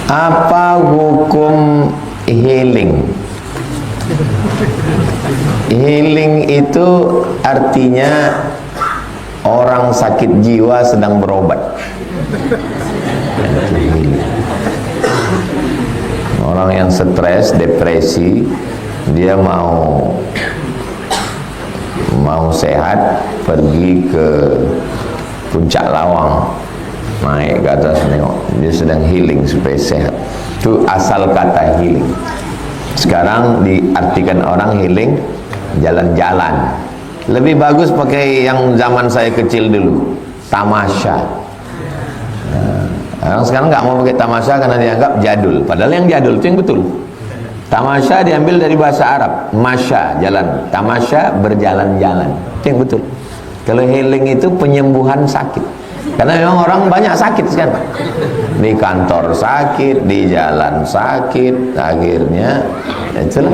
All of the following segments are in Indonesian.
Apa hukum healing? Healing itu artinya orang sakit jiwa sedang berobat. Orang yang stres, depresi, dia mau sehat, pergi ke puncak Lawang, naik ke atas nengok, dia sedang healing supaya sehat. Itu asal kata healing. Sekarang diartikan orang healing jalan-jalan. Lebih bagus pakai yang zaman saya kecil dulu, tamasya. Orang sekarang nggak mau pakai tamasya karena dianggap jadul. Padahal yang jadul itu yang betul. Tamasya diambil dari bahasa Arab, masya, jalan. Tamasya, berjalan-jalan. Itu yang betul. Kalau healing itu penyembuhan sakit. Karena memang orang banyak sakit sekarang. Di kantor sakit, di jalan sakit, akhirnya itulah.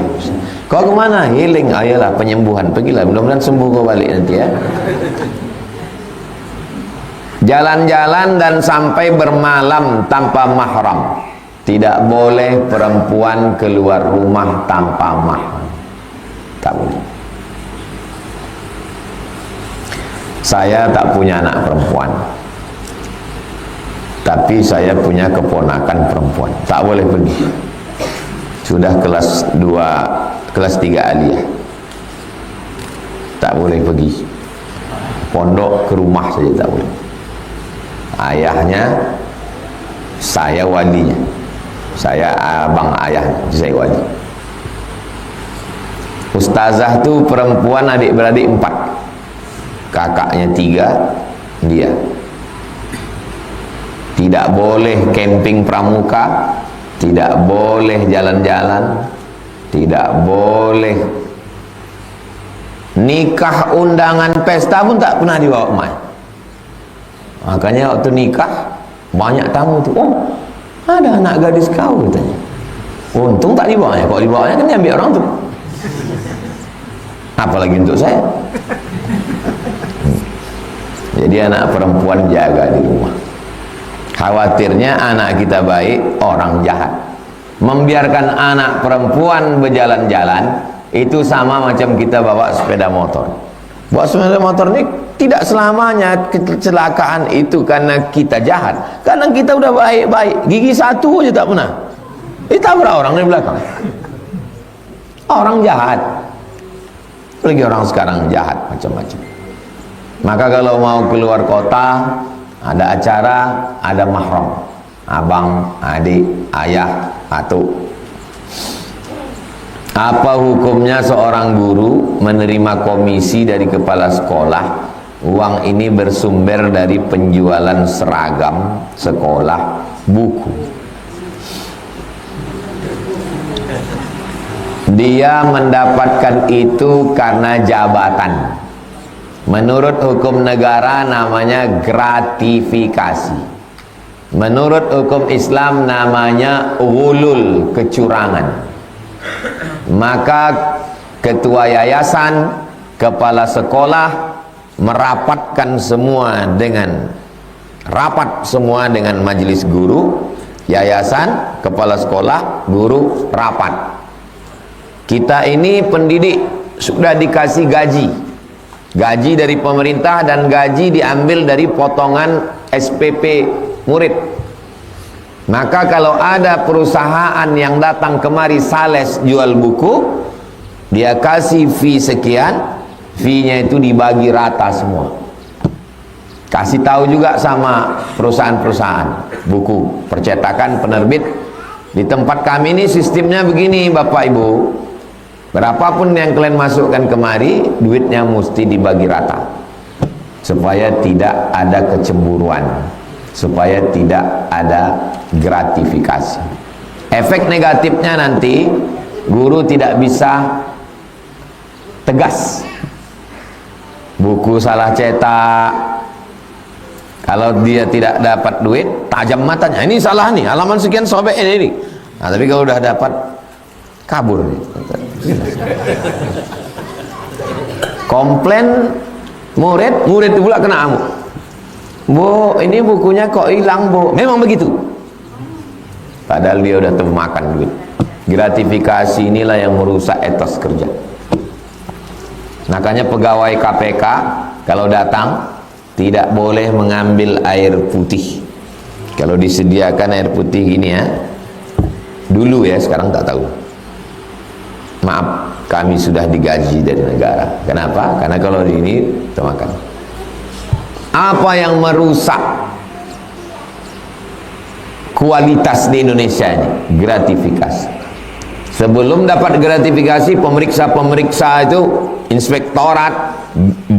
Kau kemana? Healing. Ayolah penyembuhan. Pergilah, mudah-mudahan sembuh kau balik nanti ya. Jalan-jalan dan sampai bermalam tanpa mahram. Tidak boleh perempuan keluar rumah tanpa mahram. Tak boleh. Saya tak punya anak perempuan, tapi saya punya keponakan perempuan. Tak boleh pergi. Sudah kelas 2, kelas 3 aliyah. Tak boleh pergi. Pondok ke rumah saja tak boleh. Ayahnya, saya walinya. Saya abang ayahnya, saya wali. Ustazah tu perempuan adik-beradik 4. Kakaknya 3, dia. Tidak boleh camping pramuka, tidak boleh jalan-jalan, tidak boleh nikah, undangan, pesta pun tak pernah dibawa main. Makanya waktu nikah banyak tamu tu, oh ada anak gadis kau katanya. Untung tak dibawanya, kalau dibawanya kan diambil orang tu. Apalagi untuk saya. Jadi anak perempuan jaga di rumah. Khawatirnya anak kita baik, orang jahat. Membiarkan anak perempuan berjalan-jalan itu sama macam kita bawa sepeda motor. Bawa sepeda motor ini tidak selamanya kecelakaan itu karena kita jahat. Kadang kita udah baik-baik, gigi satu aja tak pernah. Ditabrak orang di belakang. Orang jahat. Lagi orang sekarang jahat macam-macam. Maka kalau mau keluar kota, ada acara, ada mahram, abang, adik, ayah, atuk. Apa hukumnya seorang guru menerima komisi dari kepala sekolah? Uang ini bersumber dari penjualan seragam sekolah, buku. Dia mendapatkan itu karena jabatan. Menurut hukum negara namanya gratifikasi. Menurut hukum Islam namanya ghulul, kecurangan. Maka ketua yayasan, kepala sekolah merapatkan semua dengan rapat semua dengan majelis guru, yayasan, kepala sekolah, guru rapat. Kita ini pendidik sudah dikasih gaji. Gaji dari pemerintah dan gaji diambil dari potongan SPP murid. Maka kalau ada perusahaan yang datang kemari sales jual buku, dia kasih fee sekian, fee-nya itu dibagi rata semua. Kasih tahu juga sama perusahaan-perusahaan buku, percetakan, penerbit. Di tempat kami ini sistemnya begini Bapak Ibu. Berapapun yang kalian masukkan kemari, duitnya mesti dibagi rata. Supaya tidak ada kecemburuan, supaya tidak ada gratifikasi. Efek negatifnya nanti, guru tidak bisa tegas. Buku salah cetak, kalau dia tidak dapat duit, tajam matanya. Ini salah nih, halaman sekian sobek ini. Nah, tapi kalau udah dapat, kabur nih. Komplain murid itu pula kena amuk. Bu, ini bukunya kok hilang Bu. Memang begitu. padahal dia udah makan duit. Gratifikasi inilah yang merusak etos kerja. Makanya pegawai KPK kalau datang tidak boleh mengambil air putih. Kalau disediakan air putih gini ya, dulu ya, sekarang tak tahu. Maaf, kami sudah digaji dari negara. Kenapa? Karena kalau ini kita makan. Apa yang merusak kualitas di Indonesia ini? Gratifikasi. Sebelum dapat gratifikasi, pemeriksa-pemeriksa itu, inspektorat,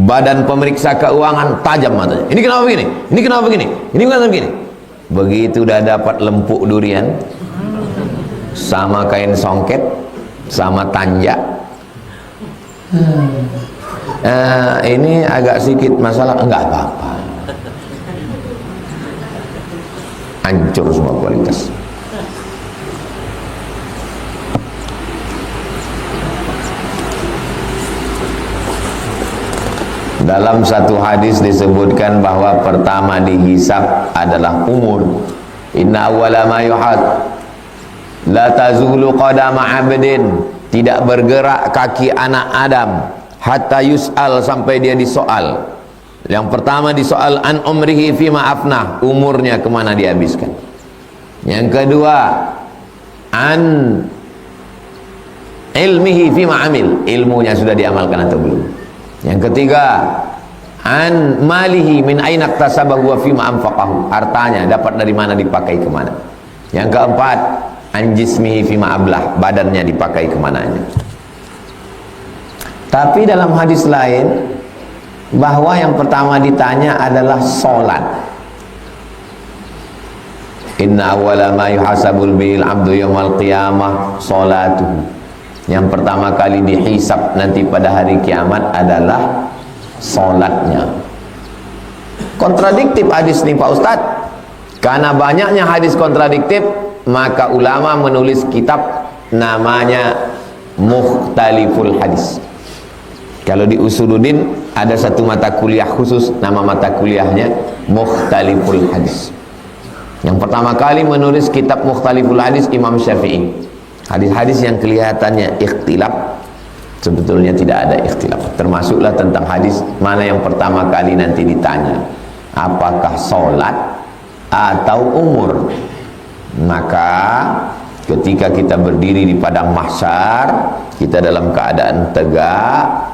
badan pemeriksa keuangan, tajam matanya. Ini kenapa begini? Ini kenapa begini? Ini kenapa begini? Begitu udah dapat lempuk durian, sama kain songket, sama tanjak, ini agak sedikit masalah, enggak apa-apa. Hancur semua kualitas. Dalam satu hadis disebutkan bahwa pertama dihisab adalah umur. Inna awwala ma yuhad la tazulu qadama 'abdin, tidak bergerak kaki anak Adam hatta yus'al, sampai dia disoal. Yang pertama disoal an umrihi fima afnah, umurnya kemana dihabiskan. Yang kedua an ilmihi fima amil, ilmunya sudah diamalkan atau belum. Yang ketiga an malihi min aina iktasabahu wa fima anfaqahu, hartanya dapat dari mana dipakai kemana. Yang keempat an jismihi fima ablah, badannya dipakai kemananya. Tapi dalam hadis lain bahwa yang pertama ditanya adalah solat. Inna awwala ma yuhasabul bil abdu yaumal qiyamah salatuhu. Yang pertama kali dihisab nanti pada hari kiamat adalah solatnya. Kontradiktif hadis ini Pak Ustadz. Karena banyaknya hadis kontradiktif, maka ulama menulis kitab namanya Mukhtaliful Hadis. Kalau di Usuluddin ada satu mata kuliah khusus, nama mata kuliahnya Mukhtaliful Hadis. Yang pertama kali menulis kitab Mukhtaliful Hadis Imam Syafi'i. Hadis-hadis yang kelihatannya ikhtilaf, sebetulnya tidak ada ikhtilaf. Termasuklah tentang hadis mana yang pertama kali nanti ditanya, apakah sholat atau umur. Maka ketika kita berdiri di padang mahsyar, kita dalam keadaan tegak,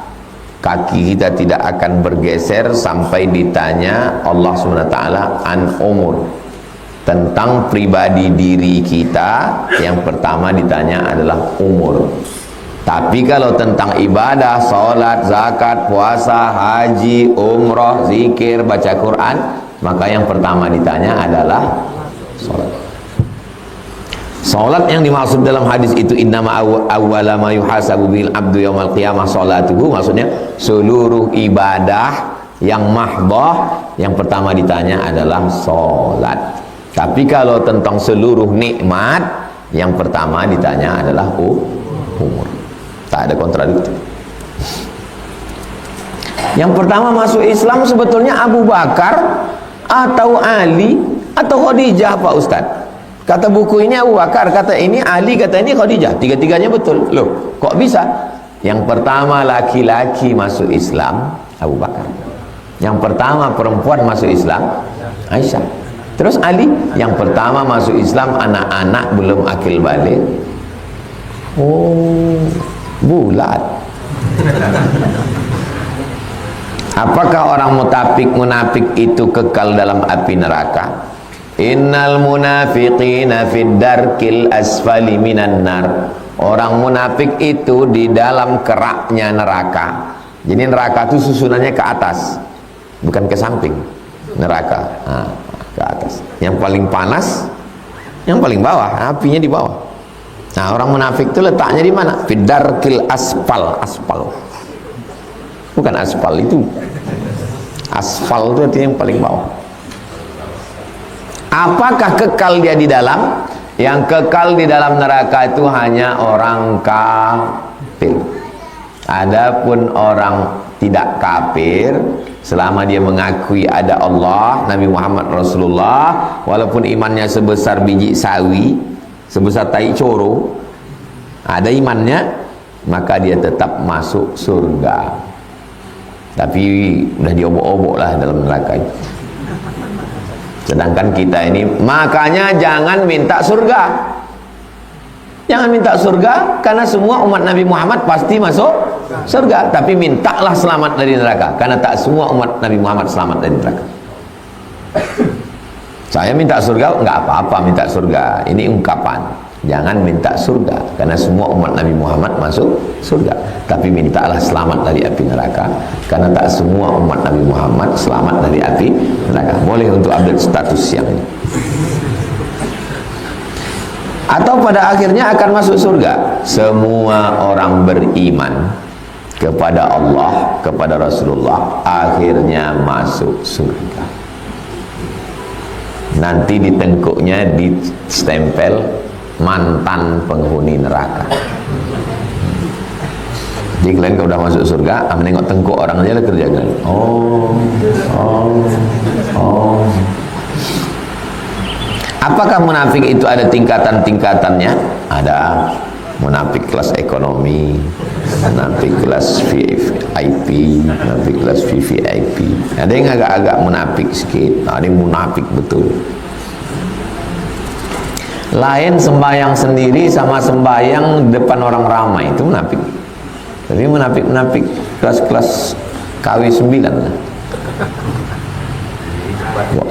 kaki kita tidak akan bergeser sampai ditanya Allah SWT an umur, tentang pribadi diri kita. Yang pertama ditanya adalah umur. Tapi kalau tentang ibadah, sholat, zakat, puasa, haji, umroh, zikir, baca Quran, maka yang pertama ditanya adalah sholat. Sholat yang dimaksud dalam hadis itu innama awwala ma yuhasabu bil abdu yaumal qiyamah sholatuhu, maksudnya seluruh ibadah yang mahdoh yang pertama ditanya adalah sholat. Tapi kalau tentang seluruh nikmat, yang pertama ditanya adalah umur. Tak ada kontradiktif. Yang pertama masuk Islam sebetulnya Abu Bakar atau Ali atau Khadijah Pak Ustaz. Kata buku ini Abu Bakar, kata ini Ali, kata ini Khadijah. Tiga-tiganya betul. Loh, kok bisa? Yang pertama laki-laki masuk Islam Abu Bakar. Yang pertama perempuan masuk Islam Aisyah. Terus Ali, yang pertama masuk Islam anak-anak belum akil balik. Oh, bulat. Apakah orang munafik itu kekal dalam api neraka? Innal munafiqina fid darkil asfali minan nar. Orang munafik itu di dalam keraknya neraka. Jadi neraka itu susunannya ke atas, bukan ke samping. Neraka ke atas, yang paling panas yang paling bawah, apinya di bawah. Nah, orang munafik itu letaknya di mana? Fidarkil aspal, bukan aspal, itu aspal itu artinya yang paling bawah. Apakah kekal dia di dalam? Yang kekal di dalam neraka itu hanya orang kafir. Adapun orang tidak kafir, selama dia mengakui ada Allah, Nabi Muhammad Rasulullah, walaupun imannya sebesar biji sawi, sebesar tai coro, ada imannya, maka dia tetap masuk surga. Tapi udah diobok-obok lah dalam neraka itu. Sedangkan kita ini, makanya jangan minta surga. Jangan minta surga, karena semua umat Nabi Muhammad pasti masuk surga. Tapi mintalah selamat dari neraka, karena tak semua umat Nabi Muhammad selamat dari neraka. Saya minta surga, nggak apa-apa minta surga. Ini ungkapan. Jangan minta surga, karena semua umat Nabi Muhammad masuk surga. Tapi mintalah selamat dari api neraka, karena tak semua umat Nabi Muhammad selamat dari api neraka. Boleh untuk update status yang ini. Atau pada akhirnya akan masuk surga semua orang beriman kepada Allah, kepada Rasulullah, akhirnya masuk surga. Nanti di tengkuknya ditempel mantan penghuni neraka. Jadi kalian kalau udah masuk surga, menengok tengkuk orang aja lah kerja kalian. Oh. Apakah munafik itu ada tingkatan-tingkatannya? Ada. Munafik kelas ekonomi, munafik kelas VIP, munafik kelas VVIP. Ada yang agak-agak munafik sedikit, ada yang munafik betul. Lain sembahyang sendiri sama sembahyang depan orang ramai, itu munafik. Tapi munafik kelas-kelas KW 9 lah.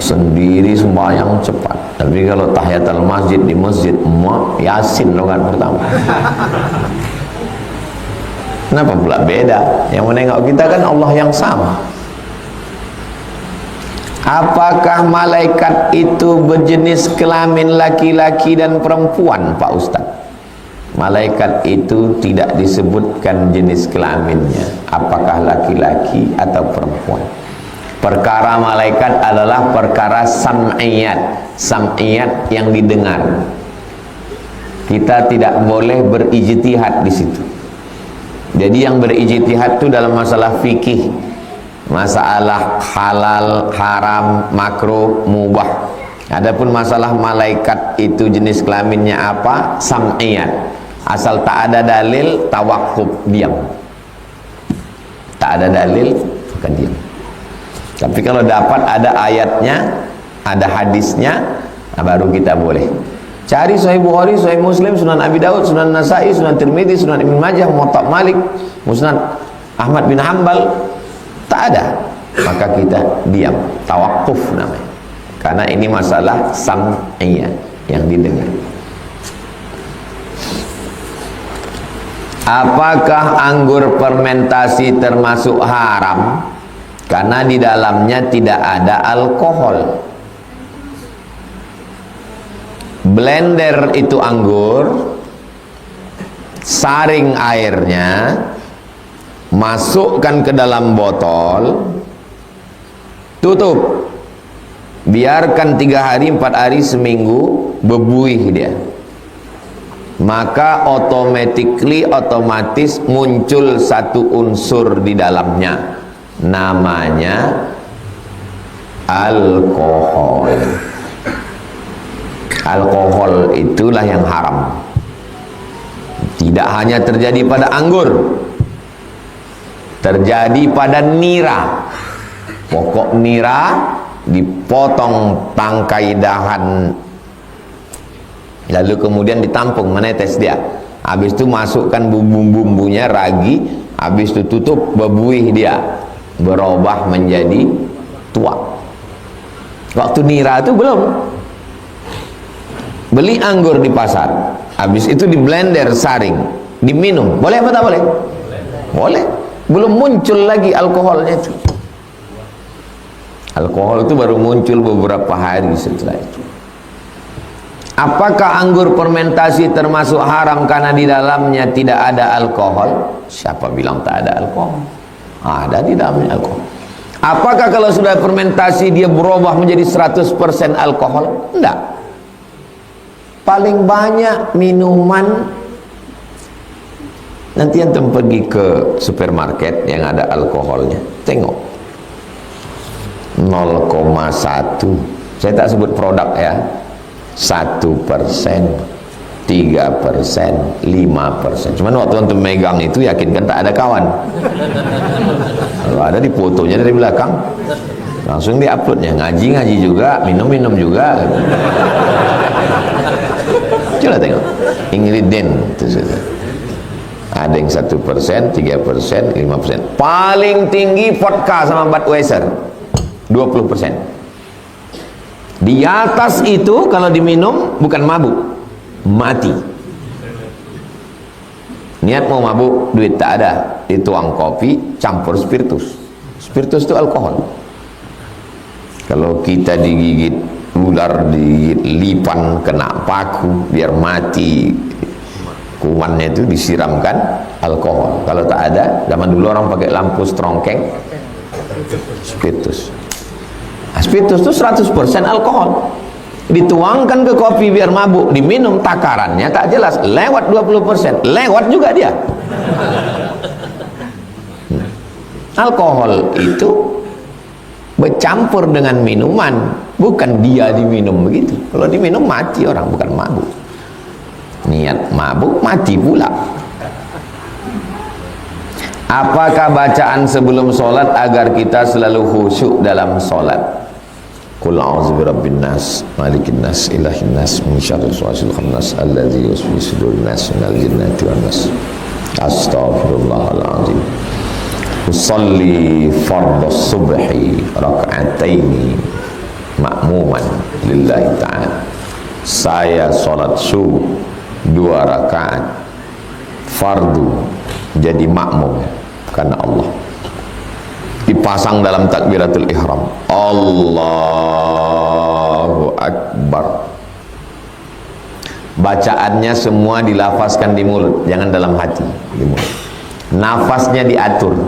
Sendiri sembahyang cepat, tapi kalau tahiyatul masjid di masjid Yasin loh kan pertama. Kenapa pula beda? Yang menengok kita kan Allah yang sama. Apakah malaikat itu berjenis kelamin laki-laki dan perempuan, Pak Ustadz? Malaikat itu tidak disebutkan jenis kelaminnya, apakah laki-laki atau perempuan. Perkara malaikat adalah perkara sam'iyat yang didengar. Kita tidak boleh berijtihad di situ. Jadi yang berijtihad itu dalam masalah fikih, masalah halal, haram, makruh, mubah. Adapun masalah malaikat itu jenis kelaminnya apa, sam'iyat. Asal tak ada dalil, tawakkuf, diam. Tak ada dalil, maka diam. Tapi kalau dapat ada ayatnya, ada hadisnya, baru kita boleh. Cari Sahih Bukhari, Sahih Muslim, Sunan Abi Daud, Sunan Nasai, Sunan Tirmidzi, Sunan Ibn Majah, Muwatta Malik, Musnad Ahmad bin Hanbal, tak ada. Maka kita diam, tawakuf namanya. Karena ini masalah sam'iyah yang didengar. Apakah anggur fermentasi termasuk haram? Karena di dalamnya tidak ada alkohol. Blender itu anggur, saring airnya, masukkan ke dalam botol, tutup, biarkan 3 hari, 4 hari, seminggu, bebuih dia. Maka otomatis muncul satu unsur di dalamnya, namanya alkohol. Alkohol itulah yang haram. Tidak hanya terjadi pada anggur, terjadi pada nira. Pokok nira dipotong tangkai dahan, lalu kemudian ditampung, menetes dia. Habis itu masukkan bumbu-bumbunya, ragi, habis itu tutup, bebuih dia, berubah menjadi tua. Waktu nira itu belum. Beli anggur di pasar, habis itu di blender, saring, diminum, boleh apa tak boleh? Boleh. Belum muncul lagi alkoholnya itu. Alkohol itu baru muncul beberapa hari setelah itu. Apakah anggur fermentasi termasuk haram karena di dalamnya tidak ada alkohol? Siapa bilang tak ada alkohol? Ada di dalamnya alkohol. Apakah kalau sudah fermentasi dia berubah menjadi 100% alkohol? Enggak. Paling banyak minuman, nanti antum pergi ke supermarket yang ada alkoholnya, tengok 0,1, saya tak sebut produk ya, 1%, 3%, 5%. Cuman waktu untuk megang itu yakinkan tak ada kawan. Kalau ada di fotonya dari belakang, langsung di-uploadnya. Ngaji juga, minum juga. Coba tengok ingredient itu saja. Ada yang 1%, 3%, 5%. Paling tinggi vodka sama Budweiser 20%. Di atas itu kalau diminum bukan mabuk, mati. Niat mau mabuk, duit tak ada, dituang kopi campur spiritus. Spiritus itu alkohol. Kalau kita digigit ular, digigit lipan, kena paku, biar mati kumannya itu disiramkan alkohol. Kalau tak ada, zaman dulu orang pakai lampu strongkeng, spiritus. Spiritus itu 100% alkohol. Dituangkan ke kopi biar mabuk, diminum, takarannya tak jelas, lewat 20%, lewat juga dia. Alkohol itu bercampur dengan minuman, bukan dia diminum begitu. Kalau diminum mati orang, bukan mabuk. Niat mabuk mati pula. Apakah bacaan sebelum sholat agar kita selalu khusyuk dalam sholat? Qul a'udzu birabbin nas, malikin nas, ilahin nas, min syarri waswasil khannas, alladzi yuwaswisu sudurin nas, minal jinnati wan nas. Astaghfirullahaladzim. Usalli fardhu subhi raka'ataini ma'muman lillahi ta'ala. Saya salat subuh 2 rakaat fardu jadi makmum karena Allah. Dipasang dalam takbiratul ihram, Allahu Akbar. Bacaannya semua dilafazkan di mulut, jangan dalam hati, di mulut. Nafasnya diatur.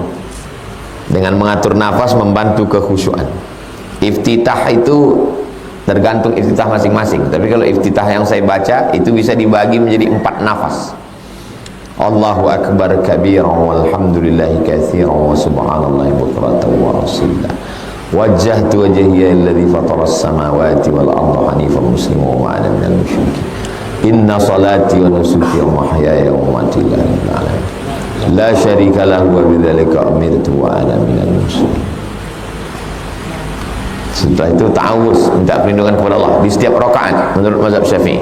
Dengan mengatur nafas membantu kekhusyuan. Iftitah itu tergantung iftitah masing-masing. Tapi kalau iftitah yang saya baca itu bisa dibagi menjadi 4 nafas. Allahu Akbar kabiran walhamdulillahi katsiran wa subhanallahi bukratan wa asila. Wajjahtu wajhiya alladhi fatara as-samawati wal arda hanifan musliman wa ana minal musyrikin. Inna salati wa nusuki wa mahyaya wa mamati lillahi rabbil alamin. La syarika lahu wa bidzalika umirtu wa ana minal muslimin. Setelah itu ta'awuz, minta perlindungan kepada Allah di setiap rakaat menurut mazhab Syafi'i.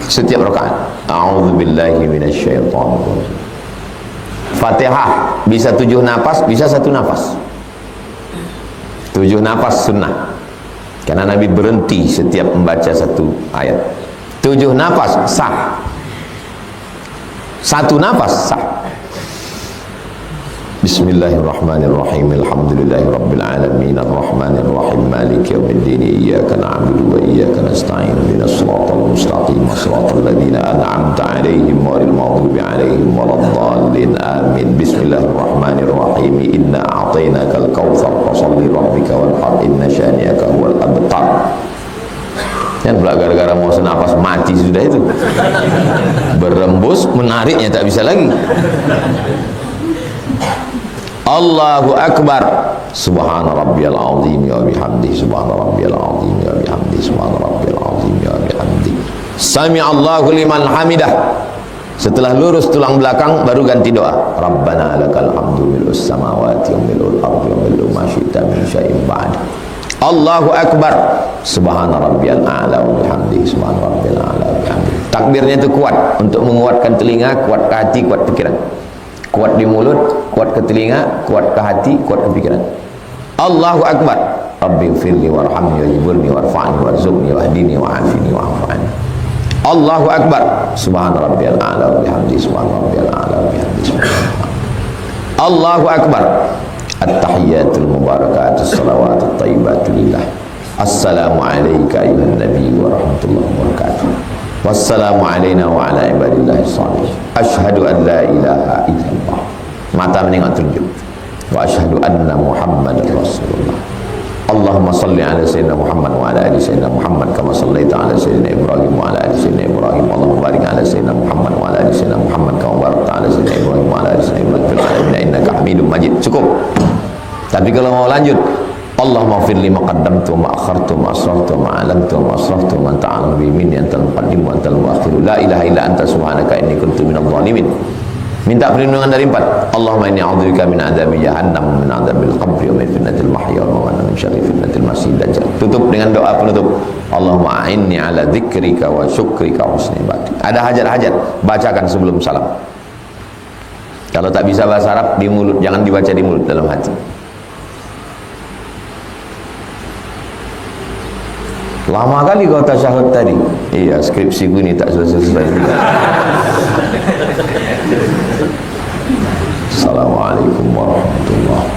Setiap rakaat, a'udzubillahi minasyaitonir rajim. Fatihah bisa 7 nafas, bisa 1 nafas. 7 nafas sunnah. Karena Nabi berhenti setiap membaca 1 ayat. 7 nafas sah. 1 nafas sah. Bismillahirrahmanirrahim. Alhamdulillahirabbil alamin arrahmanir rahim maliki yaumiddin iyyaka na'budu wa iyyaka nasta'in ihdinas siratal mustaqim siratal ladzina an'amta 'alaihim ghairil maghdubi 'alaihim waladdallin amin. Bismillahirrahmanirrahim. Inna a'tainakal kautsar fasholli rabbika wanhar inna syani'aka huwal abtar. Dan pula gara-gara mau senafas mati sudah itu. Berembus menariknya tak bisa lagi. Allahu Akbar. Subhana rabbiyal azim wa bihamdi. Subhana rabbiyal azim wa bihamdi. Subhana rabbiyal azim wa bihamdi. Sami Allahu liman hamidah. Setelah lurus tulang belakang baru ganti doa. Rabbana lakal hamdu mil'us samawati wa mil'ul ardi wa mil'u ma syi'ta min syai'in ba'd. Allahu Akbar. Subhana rabbiyal a'la wa bihamdi. Subhana rabbiyal a'la wa bihamdi. Takbirnya itu kuat untuk menguatkan telinga, kuat ke hati, kuat pikiran. Kuat di mulut, kuat ke telinga, kuat ke hati, kuat ke pikiran. Allahu Akbar. Rabbighfirli warhamni wajburni warfa'ni warzuqni wahdini wa'afini wa'afani. Allahu Akbar. Subhana rabbiyal a'la wa bihamdi. Subhana rabbiyal a'la wa bihamdi. Allahu Akbar. At-tahiyyatul mubarakatus salawatut thayyibatu lillah. Assalamu alayka ayyuhan nabiy wa rahmatullahi wa barakatuh. Wassalamu alayna wa ala ibadillahi shalihin. Asyhadu an la ilaha illallah. Mata menengok tunjuk. Wa asyhadu anna Muhammadar Rasulullah. Allahumma salli ala sayyidina Muhammad wa ala ali sayyidina Muhammad kama sallaita ala sayyidina Ibrahim wa ala ali sayyidina Ibrahim. Allahumma barik ala sayyidina Muhammad wa ala ali sayyidina Muhammad kama barakta ala sayyidina Ibrahim wa ala ali sayyidina Ibrahim fil alamin innaka Hamidum Majid. Cukup. Tapi kalau mau lanjut Allahumma ighfir li ma qaddamtu wa ma akhartu wa ma asrartu wa ma a'lantu wa ma asraftu wa ma anta a'lamu bi minni antal muqaddim wa antal muakhir la ilaha illa anta subhanaka inni kuntu minadh dhalimin. Minta perlindungan dari 4. Allahumma inni a'udzubika min adzabi jahannam, min adzabil qabri wa min fitnatil mahya wal mamat, min syarri fitnatil masih dajjal. Tutup dengan doa penutup. Allahumma a'inni ala dzikrika wa syukrika wa husni ibadatik. Ada hajat-hajat, bacakan sebelum salam. Kalau tak bisa bahasa Arab, di mulut, jangan dibaca di mulut, dalam hati. Lama kali kau tasyahud tadi. Iya, skripsi gue ini tak selesai-selesai juga. Assalamualaikum warahmatullahi.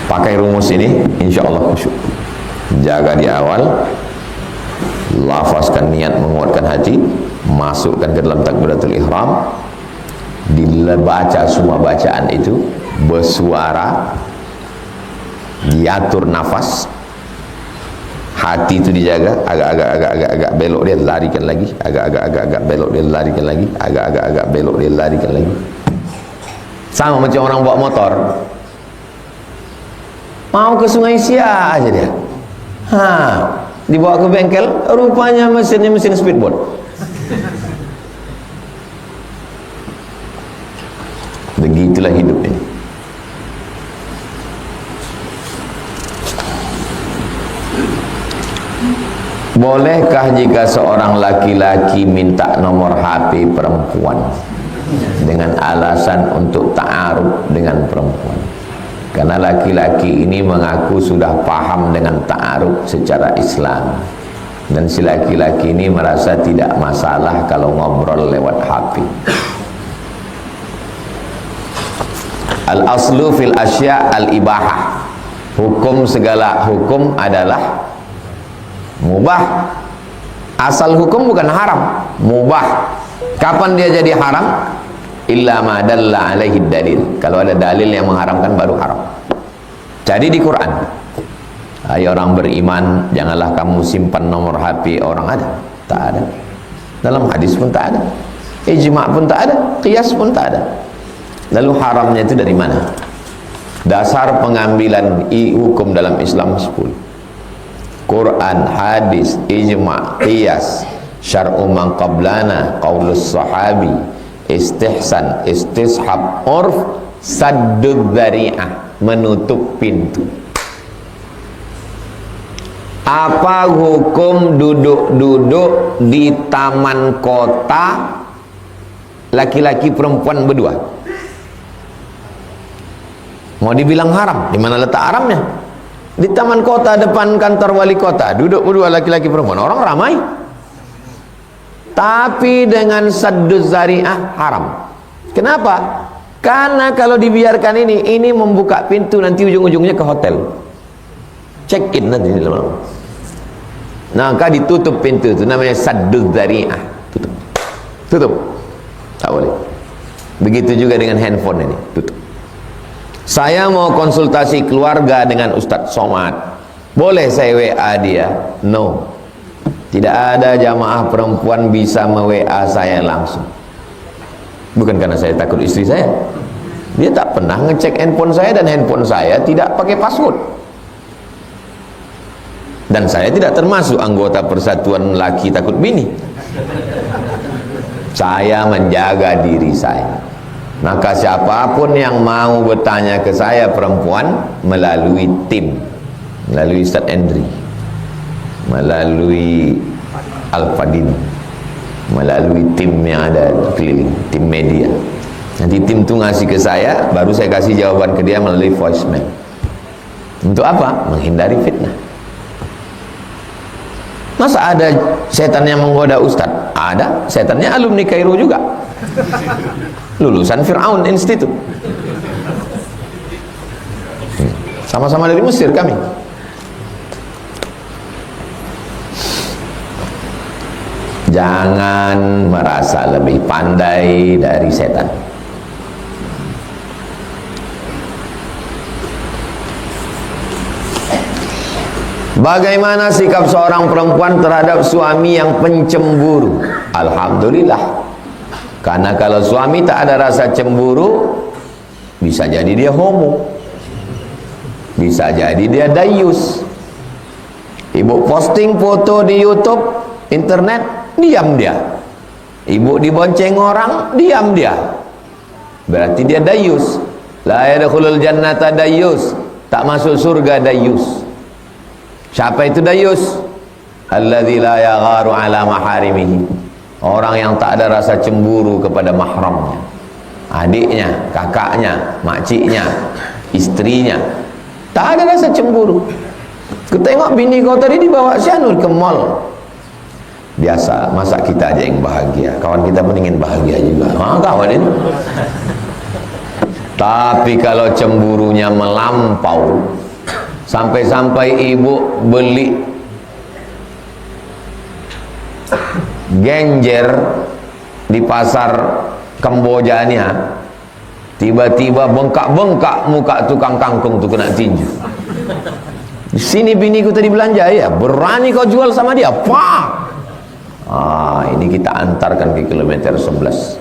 Pakai rumus ini, insya Allah khusyuk. Jaga di awal, lafazkan niat menguatkan hati, masukkan ke dalam takbiratul ihram, dibaca semua bacaan itu bersuara, diatur nafas, hati itu dijaga, agak belok dia larikan lagi, agak belok dia larikan lagi, agak belok dia larikan lagi. Sama macam orang bawa motor, mau ke Sungai Siak aja dia, dibawa ke bengkel, rupanya mesinnya mesin speedboat. Begitulah hidup ini. Bolehkah jika seorang laki-laki minta nomor HP perempuan dengan alasan untuk ta'aruf dengan perempuan? Karena laki-laki ini mengaku sudah paham dengan ta'aruf secara Islam, dan si laki-laki ini merasa tidak masalah kalau ngobrol lewat HP. Al-aslu fil asya' al-ibahah. Hukum, segala hukum adalah mubah. Asal hukum bukan haram, mubah. Kapan dia jadi haram? Illa ma dalla alaihi dalil. Kalau ada dalil yang mengharamkan baru haram. Jadi di Quran, hai orang beriman, janganlah kamu simpan nomor HP orang. Ada? Tak ada. Dalam hadis pun tak ada, ijma' pun tak ada, qiyas pun tak ada. Lalu haramnya itu dari mana? Dasar pengambilan hukum dalam Islam 10. Quran, hadis, ijma', qiyas, syar'u man qablana, qaulus sahabi, istihsan, istishab, urf, saddud dzari'ah, menutup pintu. Apa hukum duduk-duduk di taman kota laki-laki perempuan berdua? Mau dibilang haram, di mana letak haramnya? Di taman kota depan kantor wali kota, duduk berdua laki-laki perempuan, orang ramai. Tapi dengan sadduz zari'ah haram. Kenapa? Karena kalau dibiarkan ini membuka pintu, nanti ujung-ujungnya ke hotel. Check in nanti di dalam. Nah, maka ditutup pintu itu, namanya sadduz zari'ah. Tutup. Tutup. Tak boleh. Begitu juga dengan handphone ini, tutup. Saya mau konsultasi keluarga dengan Ustadz Somad, boleh saya WA dia? No. Tidak ada jamaah perempuan bisa me-WA saya langsung. Bukan karena saya takut istri saya. Dia tak pernah ngecek handphone saya, dan handphone saya tidak pakai password. Dan saya tidak termasuk anggota persatuan laki takut bini. Saya menjaga diri saya. Maka siapapun yang mau bertanya ke saya perempuan, melalui tim, melalui Ustaz Endri, melalui Al-Fadin, melalui tim yang ada keliling, tim media. Nanti tim itu ngasih ke saya, baru saya kasih jawaban ke dia melalui voicemail. Untuk apa? Menghindari fitnah. Masa ada setan yang menggoda Ustaz? Ada, setannya alumni Kairo juga, lulusan Fir'aun Institute. Sama-sama dari Mesir kami. Jangan merasa lebih pandai dari setan. Bagaimana sikap seorang perempuan terhadap suami yang pencemburu? Alhamdulillah. Karena kalau suami tak ada rasa cemburu, bisa jadi dia homo, bisa jadi dia dayus. Ibu posting foto di YouTube, internet, diam dia. Ibu dibonceng orang, diam dia. Berarti dia dayus. La yadkhulul jannata dayus, tak masuk surga dayus. Siapa itu dayus? Alladzi la yagharu ala maharimihi, orang yang tak ada rasa cemburu kepada mahramnya, adiknya, kakaknya, makciknya, istrinya, tak ada rasa cemburu. Kau tengok bini kau tadi dibawa Syanur ke mall, biasa, masa kita aja yang bahagia, kawan kita pun ingin bahagia juga. Kawan ini. Tapi kalau cemburunya melampau, sampai-sampai ibu beli genjer di pasar Kambojanya, tiba-tiba bengkak-bengkak muka tukang kangkung tu kena tinju. Di sini biniku tadi belanja, ya berani kau jual sama dia, pak. Ini kita antarkan ke kilometer 11.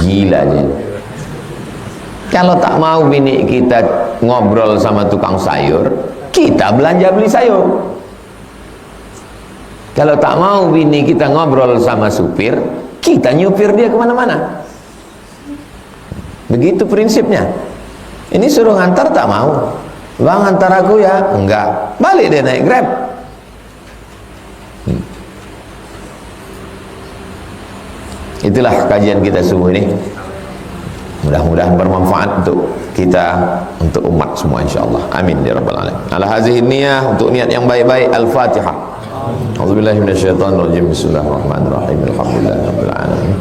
Gila dia. Kalau tak mau bini kita ngobrol sama tukang sayur, kita belanja beli sayur. Kalau tak mau bini kita ngobrol sama supir, kita nyupir dia kemana-mana. Begitu prinsipnya. Ini suruh ngantar tak mau. Bang, antar aku ya. Enggak. Balik dia naik Grab. Itulah kajian kita subuh ini. Mudah-mudahan bermanfaat untuk kita, untuk umat semua insyaallah. Amin ya rabbal alamin. Ala hazihi niyah, untuk niat yang baik-baik. Al-Fatihah. A'udzubillahi minasyaitonir rajim. Bismillahirrahmanirrahim. Alhamdulillahirabbil alamin.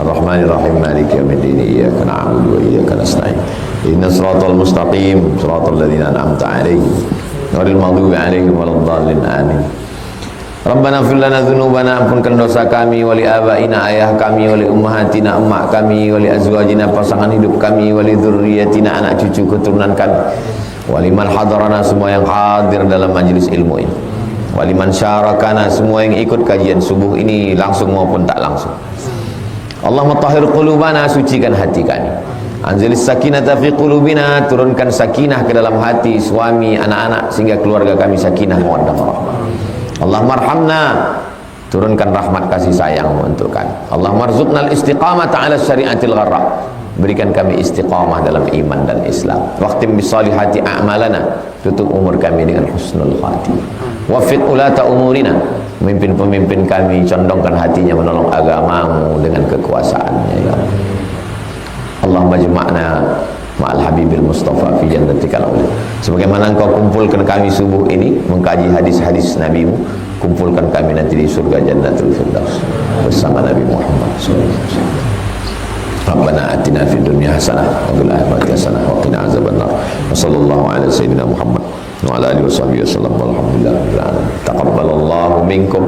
Ar-Rahmanir-Rahim. Maliki yaumiddin. Iyyaka na'budu wa iyyaka nasta'in. Ihdinas siratal mustaqim, siratal ladzina an'amta 'alaihim, ghairil maghdubi 'alaihim waladdallin. Amin. Rabbana ighfir lana dzunubana, ampunkan dosa kami, wali abaina, ayah kami, wali ummahatina, emak kami, wali azwajina, pasangan hidup kami, wali dzurriyyatina, anak cucu keturunan kami, wali man hadarana, semua yang hadir dalam majlis ilmu ini, wali man syarakana, semua yang ikut kajian subuh ini langsung maupun tak langsung. Allahumma tahhir qulubana, sucikan hati kami. Anzilis sakinata fi qulubina, turunkan sakinah ke dalam hati suami, anak-anak, sehingga keluarga kami sakinah mawaddah warahmah. Allahumma arhamna, turunkan rahmat kasih sayang-Mu untuk kami. Allahumma arzuqnal istiqamata ala syariatil gharra, berikan kami istiqamah dalam iman dan Islam. Waqtim bisalihati a'malana, tutup umur kami dengan husnul khatimah. Wafiq ulata umurina, pemimpin-pemimpin kami condongkan hatinya menolong agamamu dengan kekuasaannya ya Allah. Allahumma jma'na ma'al habibil mustafa fi jannatikal a'la. Sebagaimana engkau kumpulkan kami subuh ini mengkaji hadis-hadis nabimu, kumpulkan kami nanti di surga jannatul firdaus bersama Nabi Muhammad sallallahu alaihi wasallam. Rabbana atina fid dunya hasanah wa fil akhirati hasanah wa qina azabannar. Wa sallallahu ala sayyidina Muhammad wa ala alihi washabbihi wasallam. Walhamdulillahirabbil alamin. Taqabbalallahu minkum.